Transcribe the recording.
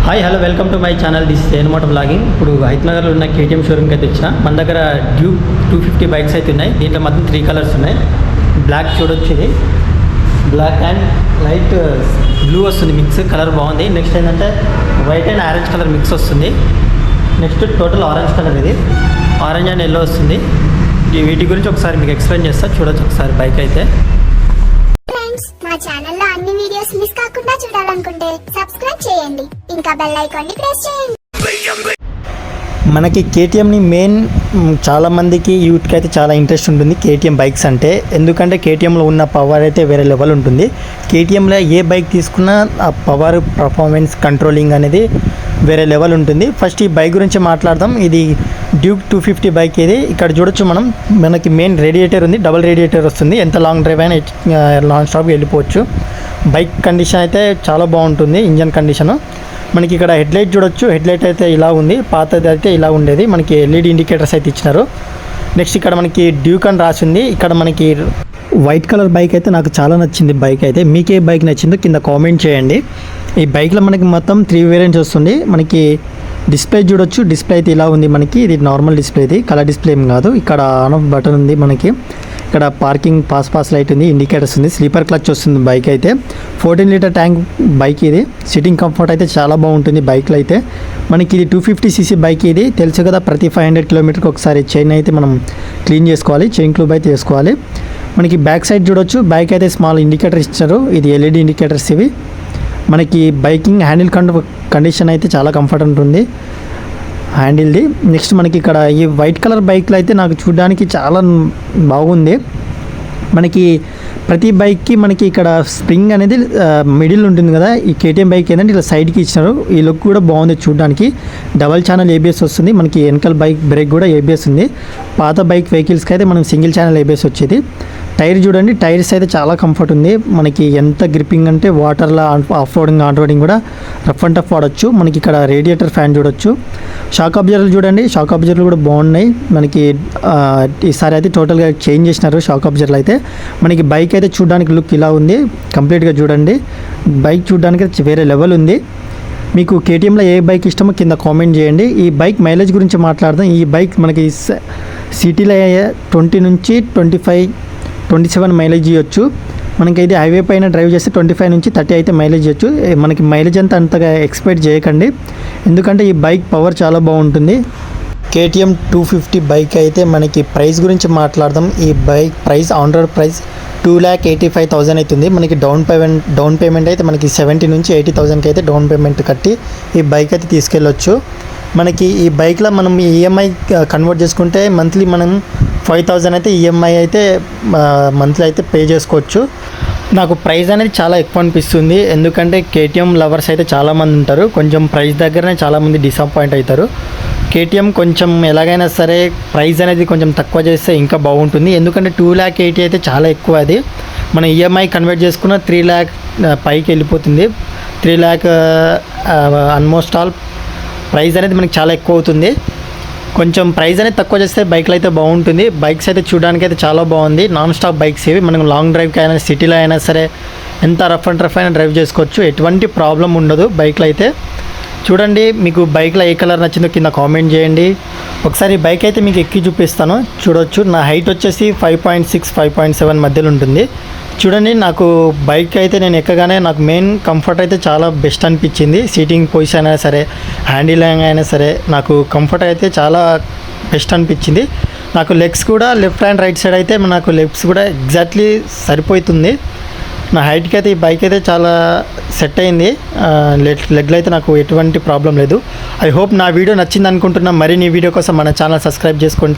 Hi hello welcome to my channel this ఏనమాట blogging. ఇప్పుడు హైదరాబాద్లో ఉన్న కేటీఎం షోరూమ్కి అయితే వచ్చిన. మన దగ్గర డ్యూక్ 250 బైక్స్ అయితే ఉన్నాయి. దీంట్లో మొత్తం 3 కలర్స్ ఉన్నాయి. బ్లాక్ చూడొచ్చు, ఇది బ్లాక్ అండ్ లైట్ బ్లూ వస్తుంది, మిక్స్ కలర్ బాగుంది. నెక్స్ట్ ఏంటంటే white and orange colour mix వస్తుంది. నెక్స్ట్ టోటల్ ఆరెంజ్ కలర్, ఇది ఆరెంజ్ అండ్ ఎల్లో వస్తుంది. వీటి గురించి ఒకసారి మీకు ఎక్స్ప్లెయిన్ చేస్తా, చూడొచ్చు ఒకసారి బైక్ అయితే. మా ఛానల్లో అన్ని వీడియోస్ మిస్ కాకుండా చూడాలనుకుంటే సబ్స్క్రైబ్ చేయండి, ఇంకా బెల్ ఐకాన్ ని ప్రెస్ చేయండి. మనకి కేటీఎంని మెయిన్ చాలామందికి యూత్కి అయితే చాలా ఇంట్రెస్ట్ ఉంటుంది కేటీఎం బైక్స్ అంటే. ఎందుకంటే కేటీఎంలో ఉన్న పవర్ అయితే వేరే లెవెల్ ఉంటుంది. కేటీఎంలో ఏ బైక్ తీసుకున్నా ఆ పవర్, పర్ఫార్మెన్స్, కంట్రోలింగ్ అనేది వేరే లెవెల్ ఉంటుంది. ఫస్ట్ ఈ బైక్ గురించి మాట్లాడదాం. ఇది డ్యూక్ 250 బైక్. ఇది ఇక్కడ చూడొచ్చు మనం, మనకి మెయిన్ రేడియేటర్ ఉంది, డబుల్ రేడియేటర్ వస్తుంది. ఎంత లాంగ్ డ్రైవ్ అయినా లాంగ్ స్టాప్కి వెళ్ళిపోవచ్చు. బైక్ కండిషన్ అయితే చాలా బాగుంటుంది, ఇంజన్ కండిషను. మనకి ఇక్కడ హెడ్లైట్ చూడొచ్చు, హెడ్లైట్ అయితే ఇలా ఉంది, పాతది అయితే ఇలా ఉండేది. మనకి ఎల్ఈడి ఇండికేటర్స్ అయితే ఇచ్చినారు. నెక్స్ట్ ఇక్కడ మనకి డ్యూక్ అని రాసింది. ఇక్కడ మనకి వైట్ కలర్ బైక్ అయితే నాకు చాలా నచ్చింది. బైక్ అయితే మీకు ఏ బైక్ నచ్చిందో కింద కామెంట్ చేయండి. ఈ బైక్లో మనకి మొత్తం 3 వేరియంట్స్ వస్తుంది. మనకి డిస్ప్లే చూడొచ్చు, డిస్ప్లే అయితే ఇలా ఉంది. మనకి ఇది నార్మల్ డిస్ప్లే, ఇది కలర్ డిస్ప్లే ఏం కాదు. ఇక్కడ ఆన్ ఆఫ్ బటన్ ఉంది. మనకి ఇక్కడ పార్కింగ్ పాస్ లైట్ ఉంది, ఇండికేటర్స్ ఉంది, స్లీపర్ క్లచ్ వస్తుంది. బైక్ అయితే 14 లీటర్ ట్యాంక్ బైక్. ఇది సిట్టింగ్ కంఫర్ట్ అయితే చాలా బాగుంటుంది బైక్లో అయితే. మనకి ఇది 250cc బైక్. ఇది తెలుసు కదా, ప్రతి 500 కిలోమీటర్కి ఒకసారి చైన్ అయితే మనం క్లీన్ చేసుకోవాలి, చైన్ క్లూబ్ అయితే చేసుకోవాలి. మనకి బ్యాక్ సైడ్ చూడొచ్చు, బైక్ అయితే స్మాల్ ఇండికేటర్ ఇచ్చారు. ఇది ఎల్ఈడి ఇండికేటర్స్ ఇవి. మనకి బైకింగ్ హ్యాండిల్ కండిషన్ అయితే చాలా కంఫర్ట్ ఉంటుంది హ్యాండిల్ది. నెక్స్ట్ మనకి ఇక్కడ ఈ వైట్ కలర్ బైక్లో అయితే నాకు చూడడానికి చాలా బాగుంది. మనకి ప్రతి బైక్కి మనకి ఇక్కడ స్ప్రింగ్ అనేది మిడిల్ ఉంటుంది కదా. ఈ కేటీఎం బైక్ ఏంటంటే ఇలా సైడ్కి ఇచ్చినారు. ఈ లుక్ కూడా బాగుంది చూడడానికి. డబల్ ఛానల్ ఏబిఎస్ వస్తుంది. మనకి వెనకాల బైక్ బ్రేక్ కూడా ఏబిఎస్ ఉంది. పాత బైక్ వెహికల్స్కి అయితే మనం సింగిల్ ఛానల్ ఏబిఎస్ వచ్చేది. టైర్ చూడండి, టైర్స్ అయితే చాలా కంఫర్ట్ ఉంది. మనకి ఎంత గ్రిప్పింగ్ అంటే వాటర్లో ఆఫ్ రోడింగ్, ఆన్ రోడింగ్ కూడా రఫ్ అండ్ టఫ్ వాడచ్చు. మనకి ఇక్కడ రేడియేటర్ ఫ్యాన్ చూడొచ్చు. షాక్ అబ్జర్వర్లు చూడండి, షాక్ అబ్జర్వర్లు కూడా బాగున్నాయి. మనకి ఈసారి అయితే టోటల్గా చేంజ్ చేసినారు షాక్ అబ్జర్వర్లు అయితే. మనకి బైక్ అయితే చూడడానికి లుక్ ఇలా ఉంది. కంప్లీట్గా చూడండి, బైక్ చూడడానికి వేరే లెవెల్ ఉంది. మీకు కేటీఎంలో ఏ బైక్ ఇష్టమో కింద కామెంట్ చేయండి. ఈ బైక్ మైలేజ్ గురించి మాట్లాడదాం. ఈ బైక్ మనకి సిటీలో 20 నుంచి 27 మైలేజ్ ఇవ్వచ్చు. మనకి అయితే హైవే పైన డ్రైవ్ చేస్తే 25 నుంచి 30 అయితే మైలేజ్ ఇవ్వచ్చు. మనకి మైలేజ్ అంతగా ఎక్స్పెక్ట్ చేయకండి, ఎందుకంటే ఈ బైక్ పవర్ చాలా బాగుంటుంది. కేటీఎం 250 బైక్ అయితే మనకి ప్రైస్ గురించి మాట్లాడదాం. ఈ bike price on road price 2,85,000 అవుతుంది. మనకి డౌన్ పేమెంట్ అయితే మనకి 70 నుంచి 80,000కి అయితే డౌన్ పేమెంట్ కట్టి ఈ బైక్ అయితే తీసుకెళ్ళొచ్చు. మనకి ఈ బైక్లో మనం ఈఎంఐ కన్వర్ట్ చేసుకుంటే మంత్లీ మనం 5,000 అయితే ఈఎంఐ అయితే మంత్లీ అయితే పే చేసుకోవచ్చు. నాకు ప్రైస్ అనేది చాలా ఎక్కువ అనిపిస్తుంది, ఎందుకంటే కేటీఎం లవర్స్ అయితే చాలామంది ఉంటారు. కొంచెం ప్రైస్ దగ్గరనే చాలామంది డిసప్పాయింట్ అవుతారు. కేటీఎం కొంచెం ఎలాగైనా సరే ప్రైస్ అనేది కొంచెం తక్కువ చేస్తే ఇంకా బాగుంటుంది. ఎందుకంటే 2,80,000 అయితే చాలా ఎక్కువ. అది మన ఈఎంఐ కన్వర్ట్ చేసుకున్న 3 lakh పైకి వెళ్ళిపోతుంది. 3 lakh ఆల్మోస్ట్ ఆల్ ప్రైస్ అనేది మనకి చాలా ఎక్కువ అవుతుంది. కొంచెం ప్రైస్ అనేది తక్కువ చేస్తే బైక్లు అయితే బాగుంటుంది. బైక్స్ అయితే చూడడానికి అయితే చాలా బాగుంది. నాన్ స్టాప్ బైక్స్ ఇవి. మనం లాంగ్ డ్రైవ్కి అయినా, సిటీలో అయినా సరే ఎంత రఫ్ అండ్ టఫ్ అయినా డ్రైవ్ చేసుకోవచ్చు, ఎటువంటి ప్రాబ్లం ఉండదు బైక్లో అయితే. చూడండి, మీకు బైక్లో ఏ కలర్ నచ్చిందో కింద కామెంట్ చేయండి. ఒకసారి బైక్ అయితే మీకు ఎక్కి చూపిస్తాను, చూడొచ్చు. నా హైట్ వచ్చేసి 5.6, 5.7 మధ్యలో ఉంటుంది. చూడండి, నాకు బైక్ అయితే నేను ఎక్కగానే నాకు మెయిన్ కంఫర్ట్ అయితే చాలా బెస్ట్ అనిపించింది. సీటింగ్ పొజిషన్ అయినా సరే, హ్యాండిలింగ్ అయినా సరే, నాకు కంఫర్ట్ అయితే చాలా బెస్ట్ అనిపించింది. నాకు లెగ్స్ కూడా లెఫ్ట్ అండ్ రైట్ సైడ్ అయితే నాకు లెగ్స్ కూడా ఎగ్జాక్ట్లీ సరిపోతుంది. నా హైట్కి అయితే ఈ బైక్ అయితే చాలా సెట్ అయింది. లెగ్లో అయితే నాకు ఎటువంటి ప్రాబ్లం లేదు. ఐ హోప్ నా వీడియో నచ్చింది అనుకుంటున్నా. మరిన్ని వీడియో కోసం మన ఛానల్ సబ్స్క్రైబ్ చేసుకోండి.